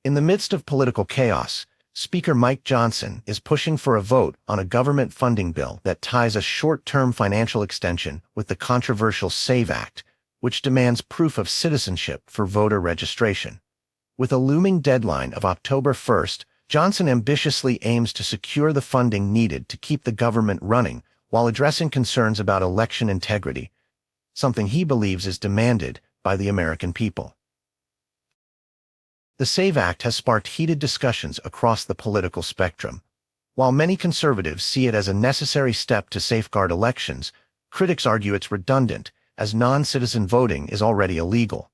In the midst of political chaos, Speaker Mike Johnson is pushing for a vote on a government funding bill that ties a short-term financial extension with the controversial SAVE Act, which demands proof of citizenship for voter registration. With a looming deadline of October 1st, Johnson ambitiously aims to secure the funding needed to keep the government running while addressing concerns about election integrity, something he believes is demanded by the American people. The SAVE Act has sparked heated discussions across the political spectrum. While many conservatives see it as a necessary step to safeguard elections, critics argue it's redundant, as non-citizen voting is already illegal.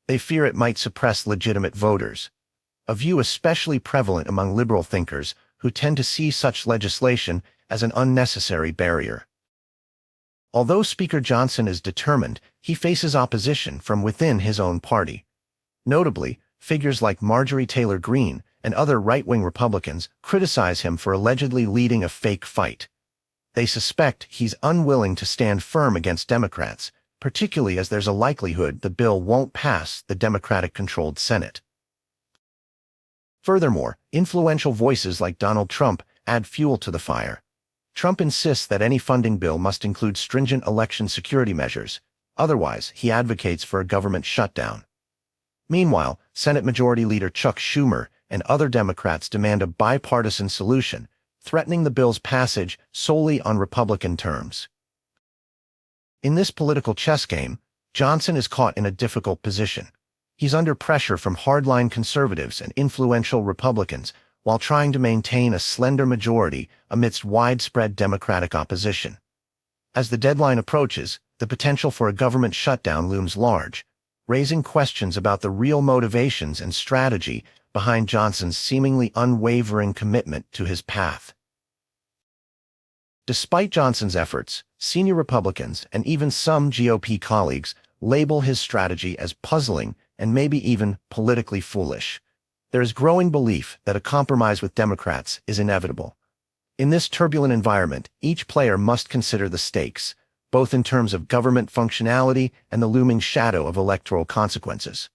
They fear it might suppress legitimate voters, a view especially prevalent among liberal thinkers who tend to see such legislation as an unnecessary barrier. Although Speaker Johnson is determined, he faces opposition from within his own party. Notably, figures like Marjorie Taylor Greene and other right-wing Republicans criticize him for allegedly leading a fake fight. They suspect he's unwilling to stand firm against Democrats, particularly as there's a likelihood the bill won't pass the Democratic-controlled Senate. Furthermore, influential voices like Donald Trump add fuel to the fire. Trump insists that any funding bill must include stringent election security measures. Otherwise, he advocates for a government shutdown. Meanwhile, Senate Majority Leader Chuck Schumer and other Democrats demand a bipartisan solution, threatening the bill's passage solely on Republican terms. In this political chess game, Johnson is caught in a difficult position. He's under pressure from hardline conservatives and influential Republicans while trying to maintain a slender majority amidst widespread Democratic opposition. As the deadline approaches, the potential for a government shutdown looms large, raising questions about the real motivations and strategy behind Johnson's seemingly unwavering commitment to his path. Despite Johnson's efforts, senior Republicans and even some GOP colleagues label his strategy as puzzling and maybe even politically foolish. There is growing belief that a compromise with Democrats is inevitable. In this turbulent environment, each player must consider the stakes, both in terms of government functionality and the looming shadow of electoral consequences.